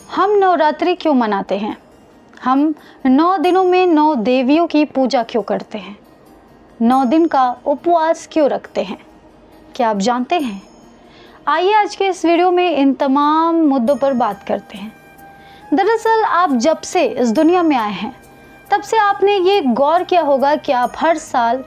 हम नवरात्रि क्यों मनाते हैं? हम 9 दिनों में 9 देवियों की पूजा क्यों करते हैं? 9 दिन का उपवास क्यों रखते हैं? क्या आप जानते हैं? आइए आज के इस वीडियो में इन तमाम मुद्दों पर बात करते हैं। दरअसल आप जब से इस दुनिया में आए हैं तब से आपने ये गौर किया होगा कि आप हर साल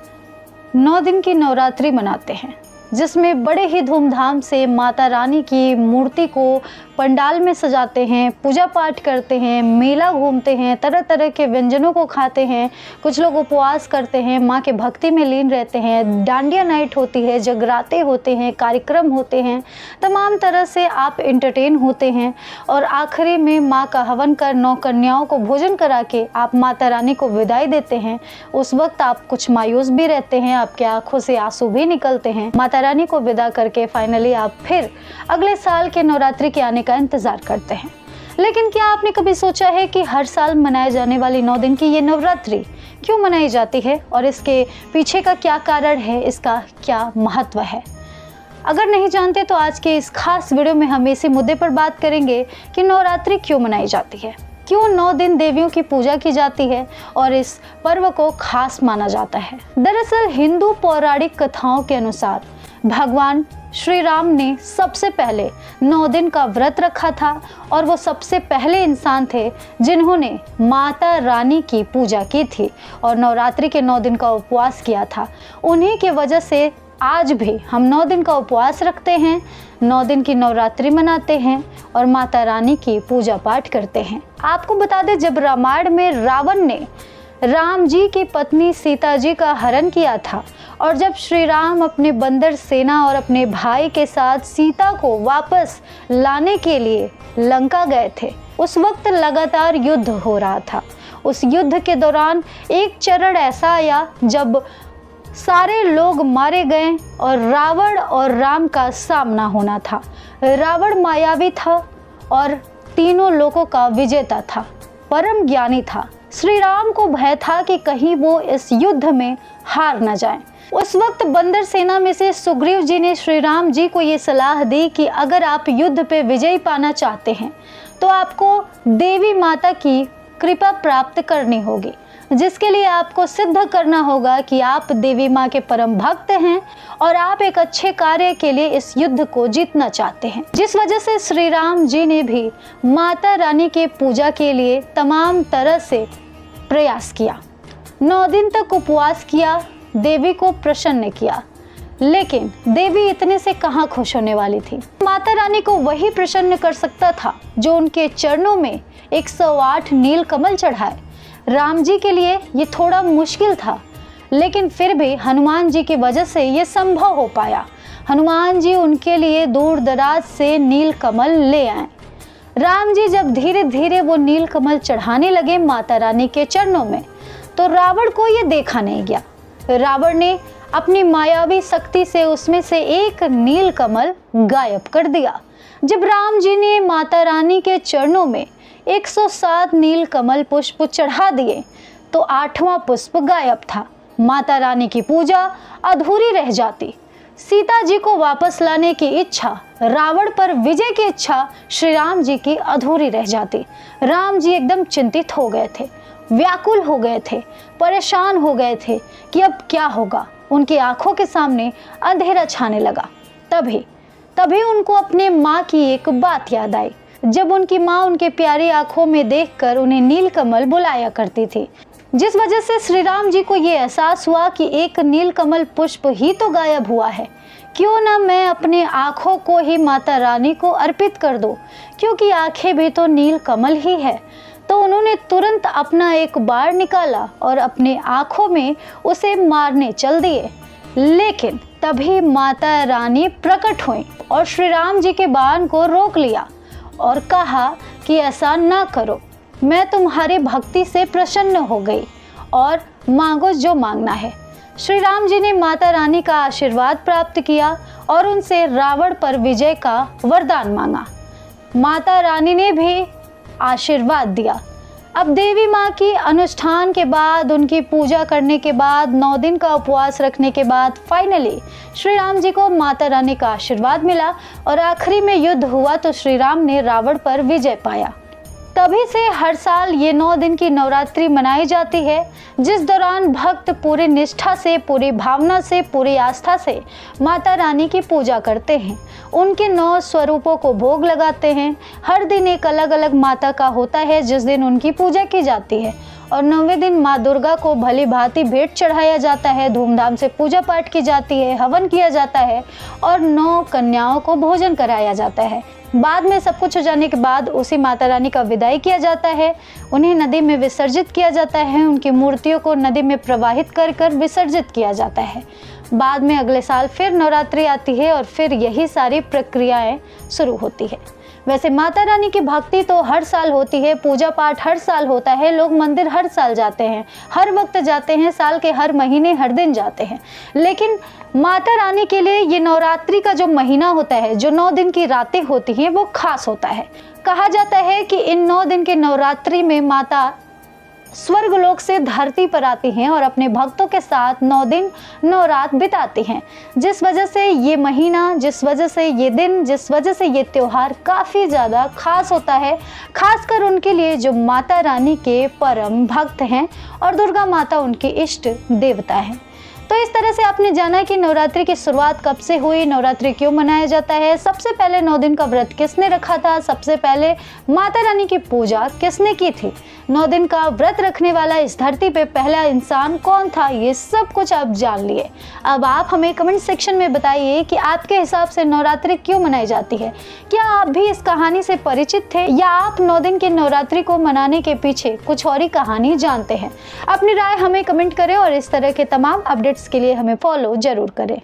9 दिन की नवरात्रि मनाते हैं, जिसमें बड़े ही धूमधाम से माता रानी की मूर्ति को पंडाल में सजाते हैं, पूजा पाठ करते हैं, मेला घूमते हैं, तरह तरह के व्यंजनों को खाते हैं। कुछ लोग उपवास करते हैं, माँ के भक्ति में लीन रहते हैं, डांडिया नाइट होती है, जगराते होते हैं, कार्यक्रम होते हैं, तमाम तरह से आप एंटरटेन होते हैं और आखिरी में माँ का हवन कर 9 कन्याओं को भोजन करा के आप माता रानी को विदाई देते हैं। उस वक्त आप कुछ मायूस भी रहते हैं, आपके आंखों से आंसू भी निकलते हैं। माता रानी को विदा करके फाइनली आप फिर अगले साल के नवरात्रि के आने का इंतजार करते हैं। लेकिन क्या आपने कभी सोचा है कि हर साल मनाए जाने वाली 9 दिन की ये नवरात्रि क्यों मनाई जाती है और इसके पीछे का क्या कारण है, इसका क्या महत्व है? अगर नहीं जानते तो आज के इस खास वीडियो में हम इसी मुद्दे पर बात करेंगे कि नवरात्रि क्यों मनाई जाती है, क्यों 9 दिन देवियों की पूजा की जाती है और इस पर्व को खास माना जाता है। दरअसल हिंदू पौराणिक कथाओं के अनुसार भगवान श्री राम ने सबसे पहले 9 दिन का व्रत रखा था और वो सबसे पहले इंसान थे जिन्होंने माता रानी की पूजा की थी और नवरात्रि के 9 दिन का उपवास किया था। उन्हीं की वजह से आज भी हम 9 दिन का उपवास रखते हैं, 9 दिन की नवरात्रि मनाते हैं और माता रानी की पूजा पाठ करते हैं। आपको बता दें, जब रामायण में रावण ने राम जी की पत्नी सीता जी का हरण किया था और जब श्री राम अपने बंदर सेना और अपने भाई के साथ सीता को वापस लाने के लिए लंका गए थे, उस वक्त लगातार युद्ध हो रहा था। उस युद्ध के दौरान एक चरण ऐसा आया जब सारे लोग मारे गए और रावण और राम का सामना होना था। रावण मायावी था और तीनों लोगों का विजेता था, परम ज्ञानी था। श्री राम को भय था कि कहीं वो इस युद्ध में हार न जाएं। उस वक्त बंदर सेना में से सुग्रीव जी ने श्री राम जी को ये सलाह दी कि अगर आप युद्ध पे विजय पाना चाहते हैं तो आपको देवी माता की कृपा प्राप्त करनी होगी, जिसके लिए आपको सिद्ध करना होगा कि आप देवी माँ के परम भक्त हैं और आप एक अच्छे कार्य के लिए इस युद्ध को जीतना चाहते हैं। जिस वजह से श्री राम जी ने भी माता रानी के पूजा के लिए तमाम तरह से प्रयास किया। 9 दिन तक उपवास किया, देवी को प्रसन्न किया, लेकिन देवी इतने से कहाँ खुश होने वाली थी। माता रानी को वही प्रसन्न कर सकता था जो उनके चरणों में 108 नील कमल चढ़ाए। राम जी के लिए ये थोड़ा मुश्किल था, लेकिन फिर भी हनुमान जी की वजह से ये संभव हो पाया। हनुमान जी उनके लिए दूर दराज से नील कमल ले आए। राम जी जब धीरे धीरे वो नील कमल चढ़ाने लगे माता रानी के चरणों में, तो रावण को ये देखा नहीं गया। रावण ने अपनी मायावी शक्ति से उसमें से एक नील कमल गायब कर दिया। जब राम जी ने माता रानी के चरणों में 107 नील कमल पुष्प चढ़ा दिए तो 8वां पुष्प गायब था। माता रानी की पूजा अधूरी रह जाती। सीता जी को वापस लाने की इच्छा, रावण पर विजय की इच्छा श्री राम जी की अधूरी रह जाती। राम जी एकदम चिंतित हो गए थे, व्याकुल हो गए थे, परेशान हो गए थे कि अब क्या होगा। उनकी आंखों के सामने अंधेरा छाने लगा। तभी उनको अपने माँ की एक बात याद आई। जब उनकी माँ उनके प्यारी आंखों में देखकर उन्हें नीलकमल बुलाया करती थी, जिस वजह से श्री राम जी को ये एहसास हुआ कि एक नीलकमल पुष्प ही तो गायब हुआ है, क्यों ना मैं अपने आँखों को ही माता रानी को अर्पित कर दूं, क्योंकि आँखें भी तो नीलकमल ही है। तो उन्होंने तुरंत अपना एक बाण निकाला और अपने आँखों में उसे मारने चल दिए। लेकिन तभी माता रानी प्रकट हुई और श्री राम जी के बाण को रोक लिया और कहा कि ऐसा ना करो, मैं तुम्हारे भक्ति से प्रसन्न हो गई और मांगो जो मांगना है। श्री राम जी ने माता रानी का आशीर्वाद प्राप्त किया और उनसे रावण पर विजय का वरदान मांगा। माता रानी ने भी आशीर्वाद दिया। अब देवी माँ की अनुष्ठान के बाद, उनकी पूजा करने के बाद, 9 दिन का उपवास रखने के बाद फाइनली श्री राम जी को माता रानी का आशीर्वाद मिला और आखिरी में युद्ध हुआ तो श्री राम ने रावण पर विजय पाया। तभी से हर साल ये 9 दिन की नवरात्रि मनाई जाती है, जिस दौरान भक्त पूरी निष्ठा से, पूरी भावना से, पूरी आस्था से माता रानी की पूजा करते हैं। उनके 9 स्वरूपों को भोग लगाते हैं। हर दिन एक अलग अलग माता का होता है जिस दिन उनकी पूजा की जाती है, और 9वें दिन माँ दुर्गा को भली भांति भेंट चढ़ाया जाता है, धूमधाम से पूजा पाठ की जाती है, हवन किया जाता है और 9 कन्याओं को भोजन कराया जाता है। बाद में सब कुछ हो जाने के बाद उसी माता रानी का विदाई किया जाता है, उन्हें नदी में विसर्जित किया जाता है, उनकी मूर्तियों को नदी में प्रवाहित कर कर विसर्जित किया जाता है। बाद में अगले साल फिर नवरात्रि आती है और फिर यही सारी प्रक्रियाएं शुरू होती है। वैसे माता रानी की भक्ति तो हर साल होती है, पूजा पाठ हर साल होता है, लोग मंदिर हर साल जाते हैं, हर वक्त जाते हैं, साल के हर महीने हर दिन जाते हैं। लेकिन माता रानी के लिए ये नवरात्रि का जो महीना होता है, जो 9 दिन की रातें होती हैं, वो खास होता है। कहा जाता है कि इन 9 दिन के नवरात्रि में माता स्वर्गलोक से धरती पर आती हैं और अपने भक्तों के साथ 9 दिन 9 रात बिताती हैं, जिस वजह से ये महीना, जिस वजह से ये दिन, जिस वजह से ये त्यौहार काफ़ी ज़्यादा खास होता है, खासकर उनके लिए जो माता रानी के परम भक्त हैं और दुर्गा माता उनकी इष्ट देवता हैं। तो इस तरह से आपने जाना कि नवरात्रि की शुरुआत कब से हुई, नवरात्रि क्यों मनाया जाता है, सबसे पहले 9 दिन का व्रत किसने रखा था, सबसे पहले माता रानी की पूजा किसने की थी, 9 दिन का व्रत रखने वाला इस धरती पे पहला इंसान कौन था, ये सब कुछ आप जान लिए। अब आप हमें कमेंट सेक्शन में बताइए कि आपके हिसाब से नवरात्रि क्यों मनाई जाती है। क्या आप भी इस कहानी से परिचित थे या आप 9 दिन की नवरात्रि को मनाने के पीछे कुछ और ही कहानी जानते हैं। अपनी राय हमें कमेंट करें और इस तरह के तमाम अपडेट्स के लिए हमें फॉलो जरूर करें।